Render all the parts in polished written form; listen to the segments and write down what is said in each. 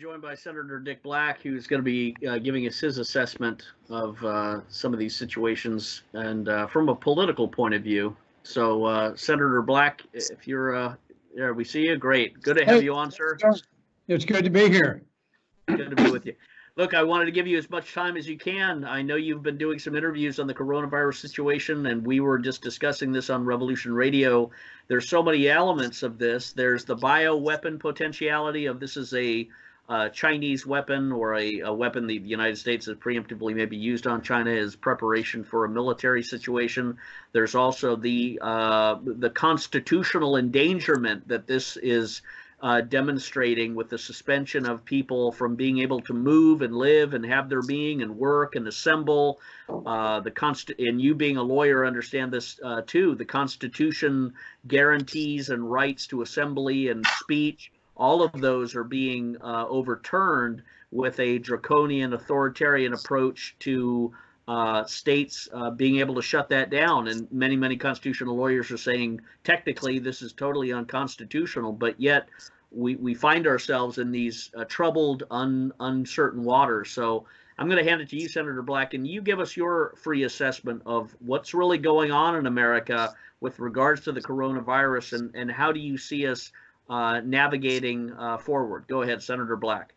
joined by Senator Dick Black, who's going to be giving us his assessment of some of these situations and from a political point of view. So, Senator Black, if you're there, we see you. Great. Good to have you on, sir. It's good to be here. Good to be with you. Look, I wanted to give you as much time as you can. I know you've been doing some interviews on the coronavirus situation, and we were just discussing this on Revolution Radio. There's so many elements of this. There's the bioweapon potentiality of this is a Chinese weapon or a weapon the United States has preemptively maybe used on China as preparation for a military situation. There's also the constitutional endangerment that this is demonstrating with the suspension of people from being able to move and live and have their being and work and assemble. And you being a lawyer understand this too. The Constitution guarantees and rights to assembly and speech. All of those are being overturned with a draconian authoritarian approach to states being able to shut that down. And many constitutional lawyers are saying technically this is totally unconstitutional, but yet we find ourselves in these troubled, uncertain waters. So I'm going to hand it to you, Senator Black, and you give us your free assessment of what's really going on in America with regards to the coronavirus, and how do you see us navigating forward. Go ahead, Senator Black.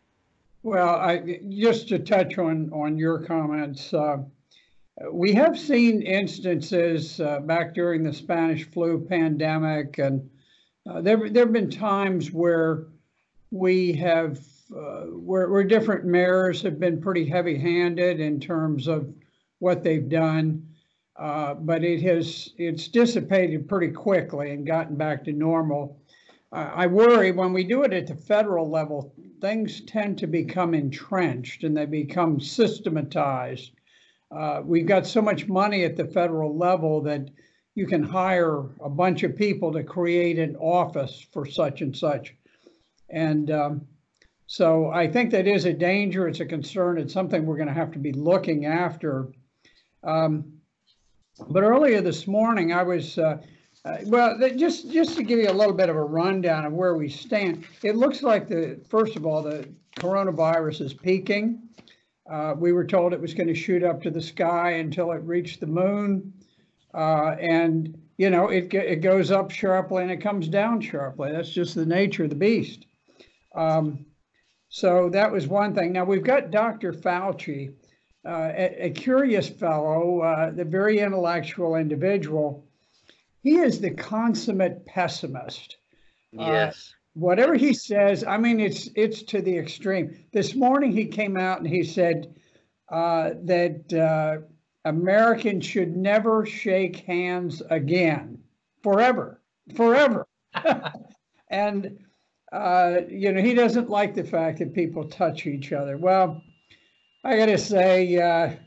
Well, just to touch on your comments, we have seen instances back during the Spanish flu pandemic, and there have been times where we have where different mayors have been pretty heavy-handed in terms of what they've done, but it's dissipated pretty quickly and gotten back to normal. I worry when we do it at the federal level, things tend to become entrenched and they become systematized. We've got so much money at the federal level that you can hire a bunch of people to create an office for such and such. And so I think that is a danger. It's a concern. It's something we're going to have to be looking after. But earlier this morning, I was well, just to give you a little bit of a rundown of where we stand, it looks like first of all, the coronavirus is peaking. We were told it was going to shoot up to the sky until it reached the moon. And, you know, it goes up sharply and it comes down sharply. That's just the nature of the beast. So that was one thing. Now, we've got Dr. Fauci, a curious fellow, the very intellectual individual. He is the consummate pessimist. Yes. Whatever he says, I mean, it's to the extreme. This morning he came out and he said that Americans should never shake hands again, forever. And, you know, he doesn't like the fact that people touch each other. Well, I got to say,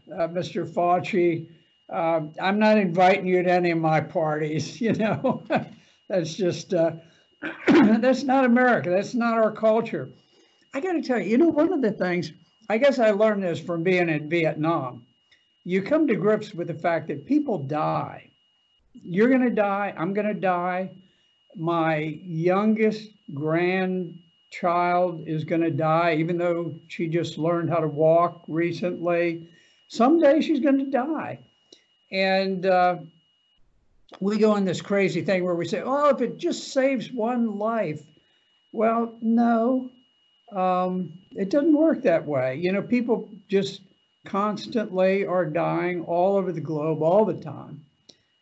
Mr. Fauci, I'm not inviting you to any of my parties, you know. That's just, that's not America. That's not our culture. I got to tell you, you know, one of the things, I guess I learned this from being in Vietnam. You come to grips with the fact that people die. You're going to die. I'm going to die. My youngest grandchild is going to die, even though she just learned how to walk recently. Someday she's going to die. And we go in this crazy thing where we say, oh, if it just saves one life. Well, no, it doesn't work that way. You know, people just constantly are dying all over the globe all the time.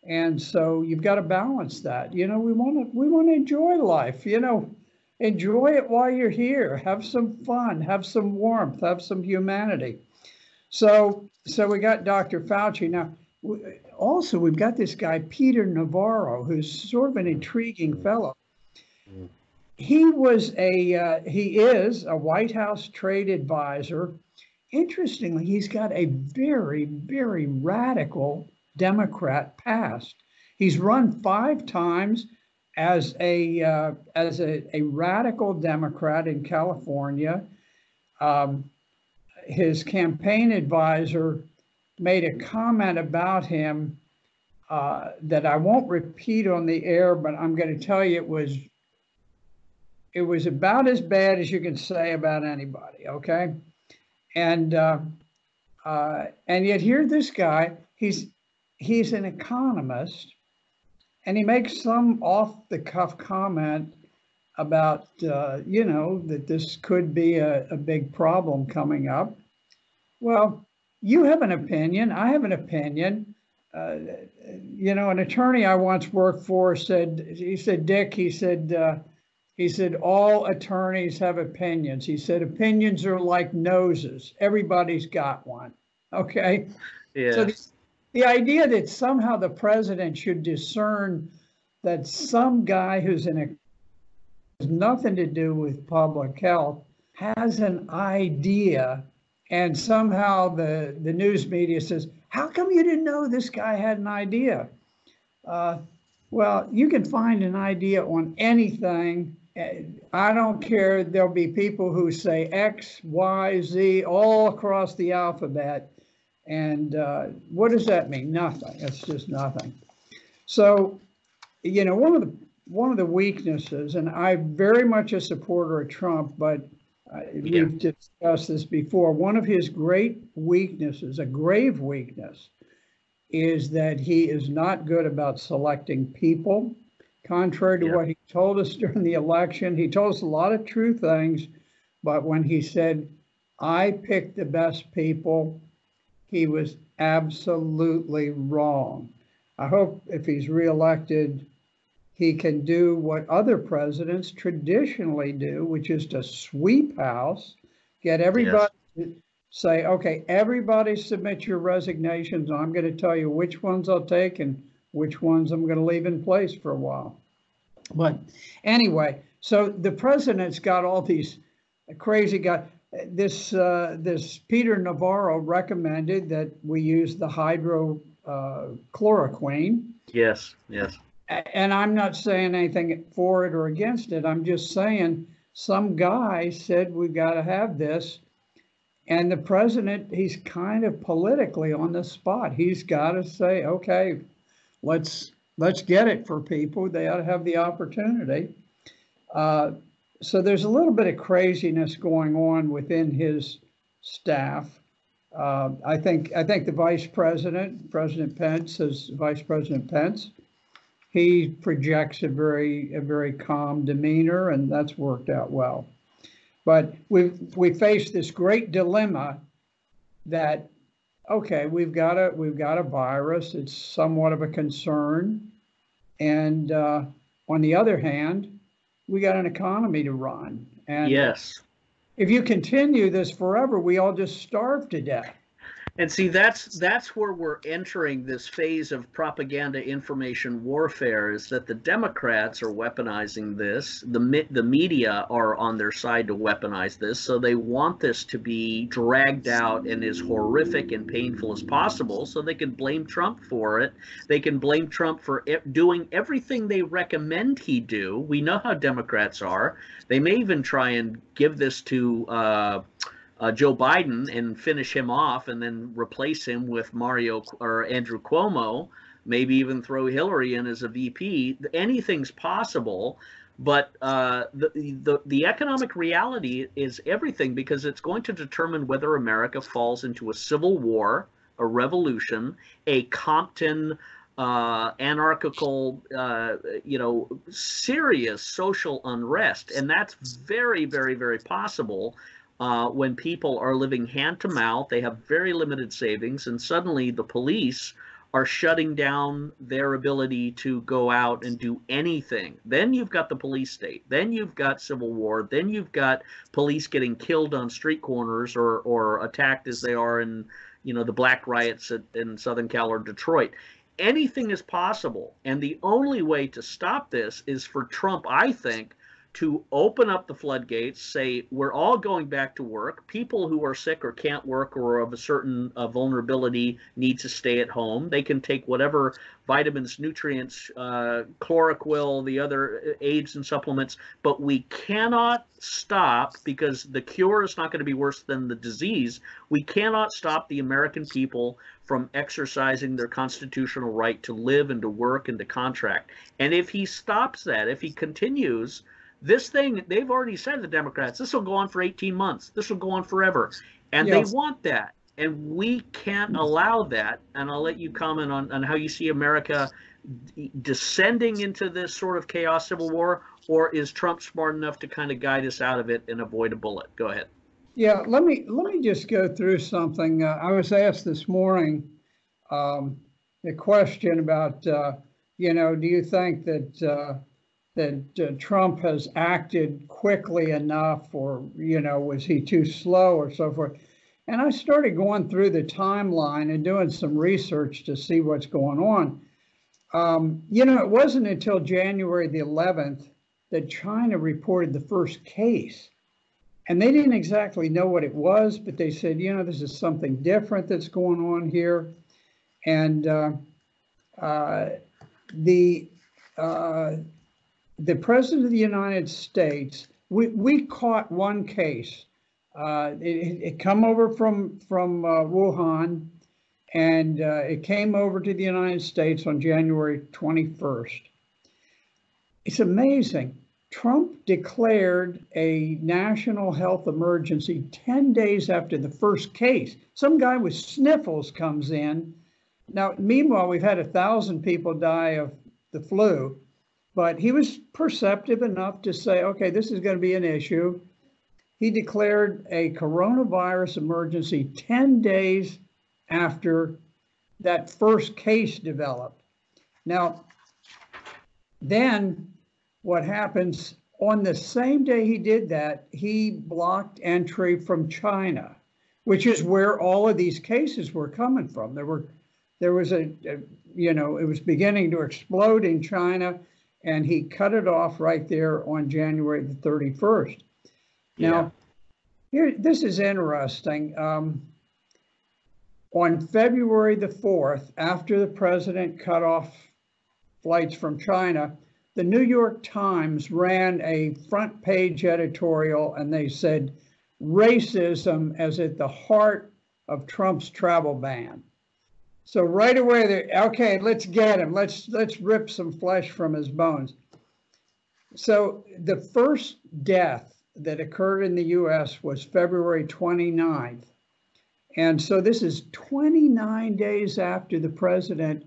And so you've got to balance that. You know, we want to enjoy life, you know, enjoy it while you're here. Have some fun, have some warmth, have some humanity. So we got Dr. Fauci. Now, also, we've got this guy, Peter Navarro, who's sort of an intriguing fellow. He is a White House trade advisor. Interestingly, he's got a very, very radical Democrat past. He's run 5 times as a radical Democrat in California. His campaign advisor made a comment about him that I won't repeat on the air, but I'm going to tell you it was about as bad as you can say about anybody. Okay, and yet here this guy, he's an economist, and he makes some off the cuff comment about that this could be a big problem coming up. Well, you have an opinion. I have an opinion. An attorney I once worked for said, Dick, he said, all attorneys have opinions. He said, opinions are like noses. Everybody's got one. Okay. Yeah. So the idea that somehow the president should discern that some guy who's has nothing to do with public health has an idea, and somehow the news media says, how come you didn't know this guy had an idea? Well, you can find an idea on anything. I don't care. There'll be people who say X, Y, Z all across the alphabet. And what does that mean? Nothing. It's just nothing. So, one of the weaknesses, and I'm very much a supporter of Trump, but we've discussed this before. One of his great weaknesses, a grave weakness, is that he is not good about selecting people. Contrary to what he told us during the election, he told us a lot of true things, but when he said, I picked the best people, he was absolutely wrong. I hope if he's reelected, he can do what other presidents traditionally do, which is to sweep house, get everybody to say, okay, everybody submit your resignations, and I'm going to tell you which ones I'll take and which ones I'm going to leave in place for a while. But anyway, so the president's got all these crazy guys. This Peter Navarro recommended that we use the hydrochloroquine. Yes. And I'm not saying anything for it or against it. I'm just saying some guy said we've got to have this. And the president, he's kind of politically on the spot. He's got to say, okay, let's get it for people. They ought to have the opportunity. So there's a little bit of craziness going on within his staff. I think the Vice President, President Pence, as Vice President Pence, he projects a very calm demeanor, and that's worked out well. But we face this great dilemma that, okay, we've got a virus. It's somewhat of a concern, and on the other hand, we got an economy to run. And yes, if you continue this forever, we all just starve to death. And see, that's where we're entering this phase of propaganda information warfare, is that the Democrats are weaponizing this. The media are on their side to weaponize this. So they want this to be dragged out and as horrific and painful as possible so they can blame Trump for it. They can blame Trump for doing everything they recommend he do. We know how Democrats are. They may even try and give this to Joe Biden and finish him off and then replace him with Mario or Andrew Cuomo, maybe even throw Hillary in as a VP. Anything's possible, but the economic reality is everything, because it's going to determine whether America falls into a civil war, a revolution, a Compton anarchical, serious social unrest. And that's very, very, very possible. When people are living hand to mouth, they have very limited savings, and suddenly the police are shutting down their ability to go out and do anything. Then you've got the police state. Then you've got civil war. Then you've got police getting killed on street corners or attacked as they are in, the black riots in Southern Cal or Detroit. Anything is possible. And the only way to stop this is for Trump, I think, to open up the floodgates, say we're all going back to work. People who are sick or can't work or of a certain vulnerability need to stay at home. They can take whatever vitamins, nutrients, chloroquine, the other aids and supplements, but we cannot stop, because the cure is not going to be worse than the disease. We cannot stop the American people from exercising their constitutional right to live and to work and to contract. And if he stops that, if he continues This thing, they've already said, the Democrats, this will go on for 18 months. This will go on forever. And they want that. And we can't allow that. And I'll let you comment on how you see America descending into this sort of chaos civil war, or is Trump smart enough to kind of guide us out of it and avoid a bullet? Go ahead. Yeah, let me just go through something. I was asked this morning a question about, you know, do you think that Trump has acted quickly enough, or, you know, was he too slow, or so forth? And I started going through the timeline and doing some research to see what's going on. You know, it wasn't until January the 11th that China reported the first case. And they didn't exactly know what it was, but they said, you know, this is something different that's going on here. And the President of the United States, we caught one case. It come over from Wuhan, and it came over to the United States on January 21st. It's amazing. Trump declared a national health emergency 10 days after the first case. Some guy with sniffles comes in. Now, meanwhile, we've had 1,000 people die of the flu, but he was perceptive enough to say, okay, this is going to be an issue. He declared a coronavirus emergency 10 days after that first case developed. Now, then what happens, on the same day he did that, he blocked entry from China, which is where all of these cases were coming from. There was you know, it was beginning to explode in China, and he cut it off right there on January the 31st. Now, here, this is interesting. On February the 4th, after the president cut off flights from China, the New York Times ran a front page editorial, and they said, racism is at the heart of Trump's travel ban. So right away, they're, okay, let's get him. Let's rip some flesh from his bones. So the first death that occurred in the US was February 29th. And so this is 29 days after the president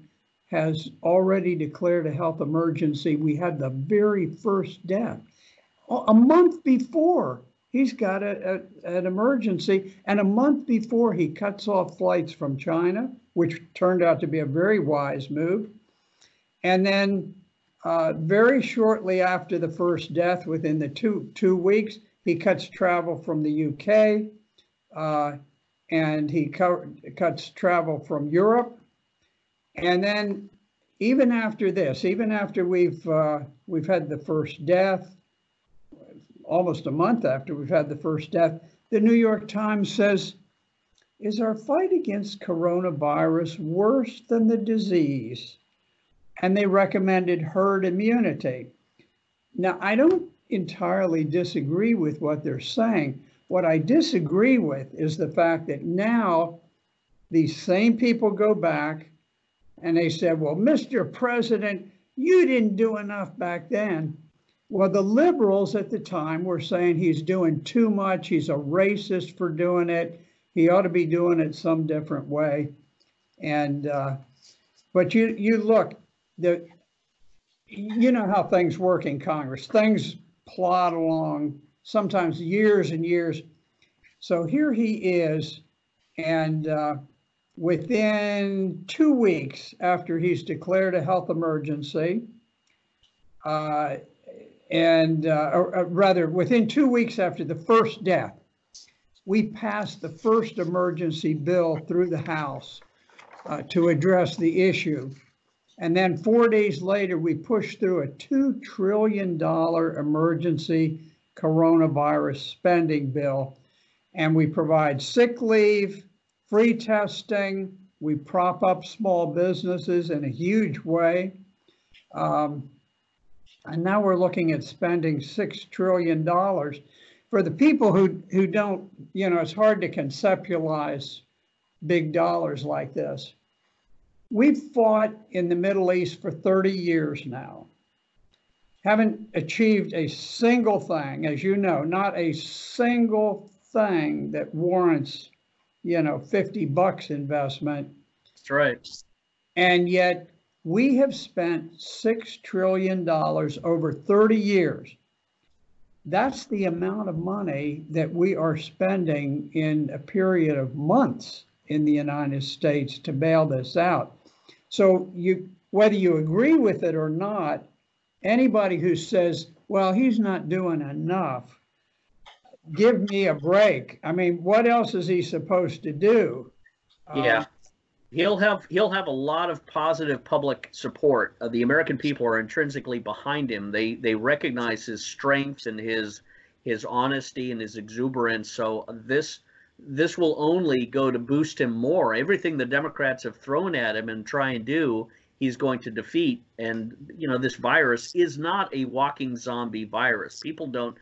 has already declared a health emergency. We had the very first death. A month before, he's got an emergency, and a month before he cuts off flights from China, which turned out to be a very wise move. And then very shortly after the first death, within the two weeks, he cuts travel from the UK, and he cuts travel from Europe. And then even after this, even after we've had the first death, almost a month after we've had the first death, the New York Times says, is our fight against coronavirus worse than the disease? And they recommended herd immunity. Now, I don't entirely disagree with what they're saying. What I disagree with is the fact that now these same people go back and they said, well, Mr. President, you didn't do enough back then. Well, the liberals at the time were saying he's doing too much. He's a racist for doing it. He ought to be doing it some different way. And but you look, you know how things work in Congress. Things plod along, sometimes years and years. So here he is, and within 2 weeks after he's declared a health emergency, or rather within 2 weeks after the first death, we passed the first emergency bill through the House to address the issue. And then 4 days later, we pushed through a $2 trillion emergency coronavirus spending bill. And we provide sick leave, free testing. We prop up small businesses in a huge way. And now we're looking at spending $6 trillion. For the people who don't, you know, it's hard to conceptualize big dollars like this. We've fought in the Middle East for 30 years now. haven't achieved a single thing, as you know, not a single thing that warrants, $50 investment. That's right. And yet we have spent $6 trillion over 30 years. That's the amount of money that we are spending in a period of months in the United States to bail this out. So whether you agree with it or not, anybody who says, well, he's not doing enough, give me a break. I mean, what else is he supposed to do? Yeah. He'll have a lot of positive public support. The American people are intrinsically behind him. They recognize his strength and his honesty and his exuberance. So this will only go to boost him more. Everything the Democrats have thrown at him and try and do, he's going to defeat. And this virus is not a walking zombie virus. People don't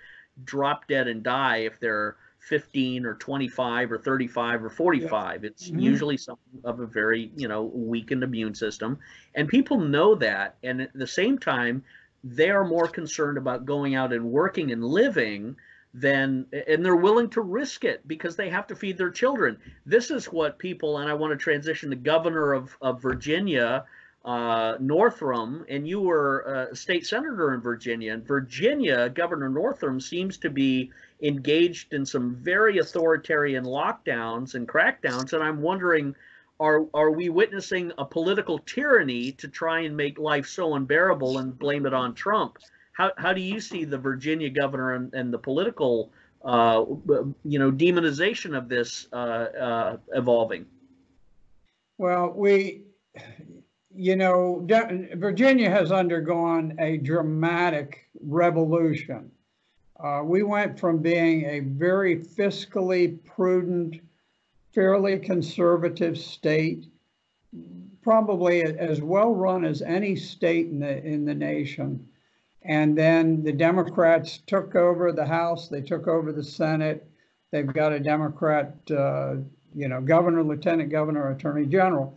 drop dead and die if they're 15 or 25 or 35 or 45. It's usually something of a very, weakened immune system. And people know that. And at the same time, they are more concerned about going out and working and living and they're willing to risk it because they have to feed their children. This is what people, and I want to transition to Governor of Virginia, Northam, and you were a state senator in Virginia. In Virginia, Governor Northam seems to be engaged in some very authoritarian lockdowns and crackdowns, and I'm wondering, are we witnessing a political tyranny to try and make life so unbearable and blame it on Trump? How do you see the Virginia governor and the political demonization of this evolving? Well, Virginia has undergone a dramatic revolution. We went from being a very fiscally prudent, fairly conservative state, probably as well run as any state in the nation. And then the Democrats took over the House, they took over the Senate. They've got a Democrat, governor, lieutenant governor, attorney general.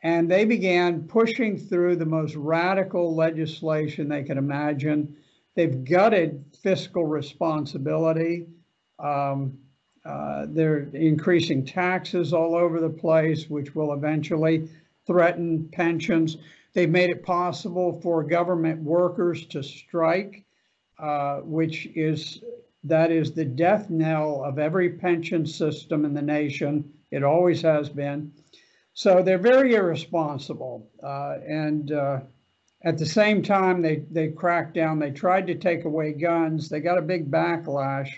And they began pushing through the most radical legislation they could imagine. They've gutted fiscal responsibility. They're increasing taxes all over the place, which will eventually threaten pensions. They've made it possible for government workers to strike, that is the death knell of every pension system in the nation. It always has been. So they're very irresponsible. And at the same time, they cracked down. They tried to take away guns. They got a big backlash.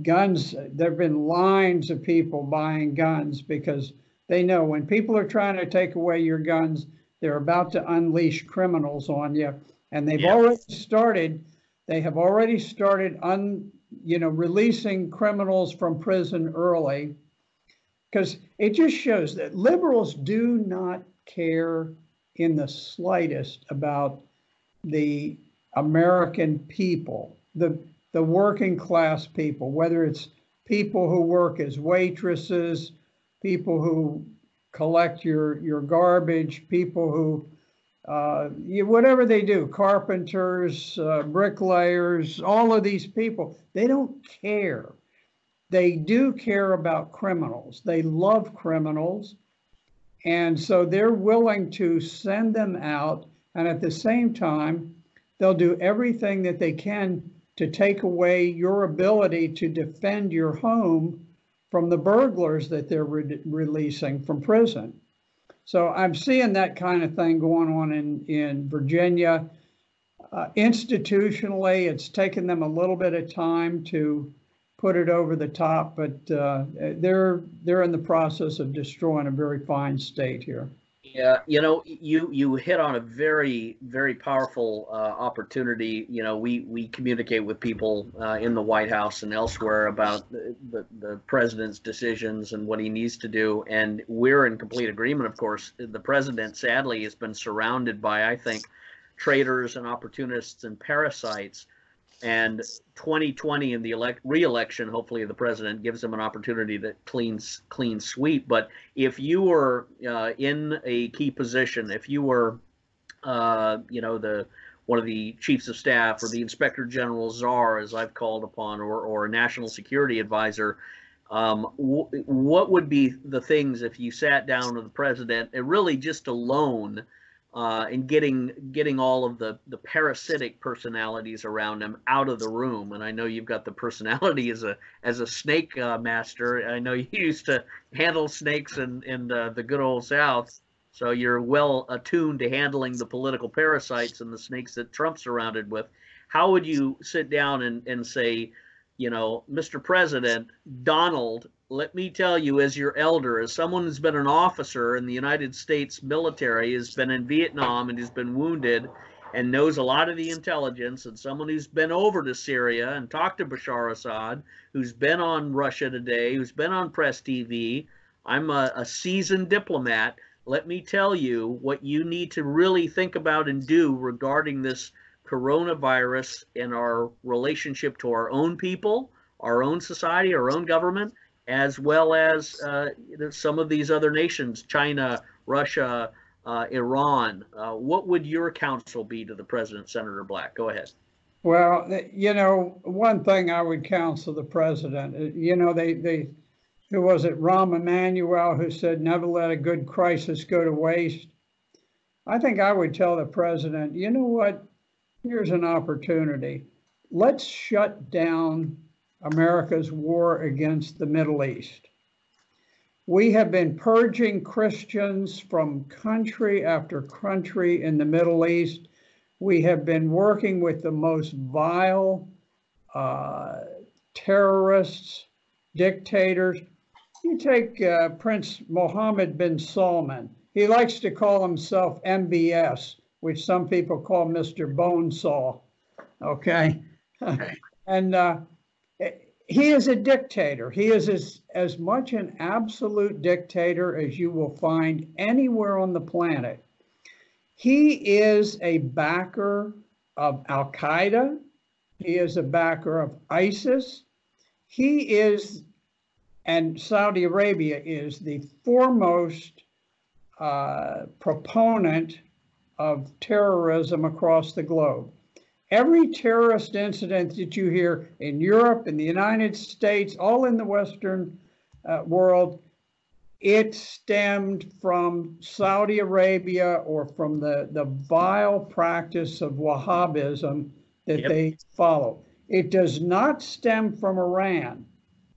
Guns, there have been lines of people buying guns because they know when people are trying to take away your guns, they're about to unleash criminals on you. And they have already started releasing criminals from prison early, because it just shows that liberals do not care in the slightest about the American people, the working class people, whether it's people who work as waitresses, people who collect your garbage, people who, whatever they do, carpenters, bricklayers, all of these people, they don't care. They do care about criminals. They love criminals. And so they're willing to send them out. And at the same time, they'll do everything that they can to take away your ability to defend your home from the burglars that they're releasing from prison. So I'm seeing that kind of thing going on in Virginia. Institutionally, it's taken them a little bit of time to put it over the top, but they're in the process of destroying a very fine state here. Yeah, you hit on a very, very powerful opportunity. We communicate with people in the White House and elsewhere about the president's decisions and what he needs to do, and we're in complete agreement. Of course, the president sadly has been surrounded by, I think, traitors and opportunists and parasites. And 2020 in the re-election, hopefully the president gives him an opportunity to clean sweep. But if you were in a key position, if you were, one one of the chiefs of staff or the inspector general czar, as I've called upon, or a national security advisor, what would be the things if you sat down with the president and really just alone, and getting all of the parasitic personalities around him out of the room? And I know you've got the personality as a snake master. I know you used to handle snakes in the good old South, so you're well attuned to handling the political parasites and the snakes that Trump's surrounded with. How would you sit down and say, Mr. President, Donald, let me tell you, as your elder, as someone who's been an officer in the United States military, has been in Vietnam and has been wounded and knows a lot of the intelligence, and someone who's been over to Syria and talked to Bashar Assad, who's been on Russia Today, who's been on Press TV. I'm a seasoned diplomat. Let me tell you what you need to really think about and do regarding this coronavirus and our relationship to our own people, our own society, our own government, as well as some of these other nations, China, Russia, Iran. What would your counsel be to the president, Senator Black? Go ahead. Well, one thing I would counsel the president, who was it, Rahm Emanuel, who said, never let a good crisis go to waste. I think I would tell the president, you know what? Here's an opportunity. Let's shut down America's war against the Middle East. We have been purging Christians from country after country in the Middle East. We have been working with the most vile terrorists, dictators. You take Prince Mohammed bin Salman. He likes to call himself MBS, which some people call Mr. Bonesaw, okay? And he is a dictator. He is as much an absolute dictator as you will find anywhere on the planet. He is a backer of Al-Qaeda. He is a backer of ISIS. He is, and Saudi Arabia is, the foremost proponent of terrorism across the globe. Every terrorist incident that you hear in Europe, in the United States, all in the Western world, it stemmed from Saudi Arabia or from the vile practice of Wahhabism that they follow. It does not stem from Iran.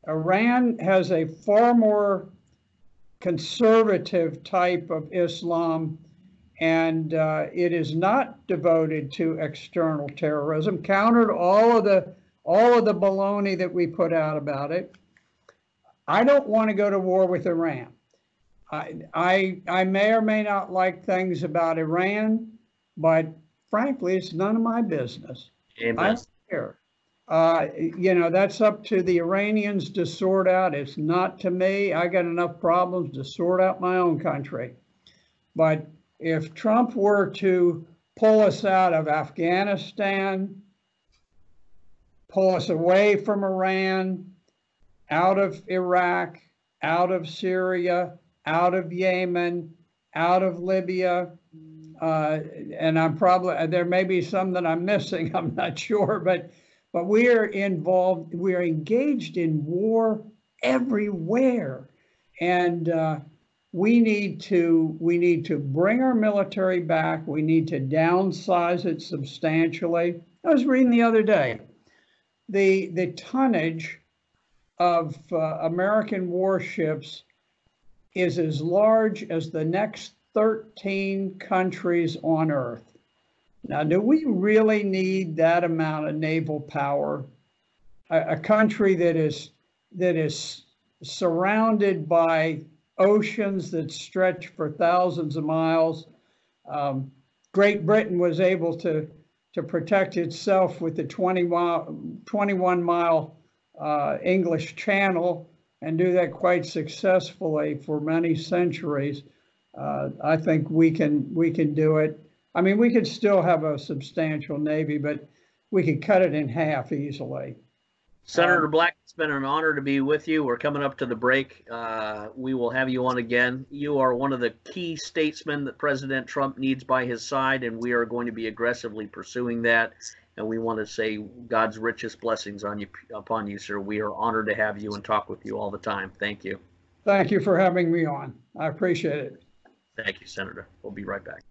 Iran has a far more conservative type of Islam, and it is not devoted to external terrorism. Countered all of the baloney that we put out about it. I don't want to go to war with Iran. I may or may not like things about Iran, but frankly, it's none of my business. Amen. I don't care. That's up to the Iranians to sort out. It's not to me. I got enough problems to sort out my own country. But if Trump were to pull us out of Afghanistan, pull us away from Iran, out of Iraq, out of Syria, out of Yemen, out of Libya, and there may be some that I'm missing, I'm not sure, but we are involved, we are engaged in war everywhere. And we need to bring our military back. We need to downsize it substantially. I was reading the other day, the tonnage of American warships is as large as the next 13 countries on Earth. Now, do we really need that amount of naval power? A country that is surrounded by oceans that stretch for thousands of miles. Great Britain was able to protect itself with the 21-mile English Channel and do that quite successfully for many centuries. I think we can do it. I mean, we could still have a substantial Navy, but we could cut it in half easily. Senator Black, it's been an honor to be with you. We're coming up to the break. We will have you on again. You are one of the key statesmen that President Trump needs by his side, and we are going to be aggressively pursuing that. And we want to say God's richest blessings on you, upon you, sir. We are honored to have you and talk with you all the time. Thank you. Thank you for having me on. I appreciate it. Thank you, Senator. We'll be right back.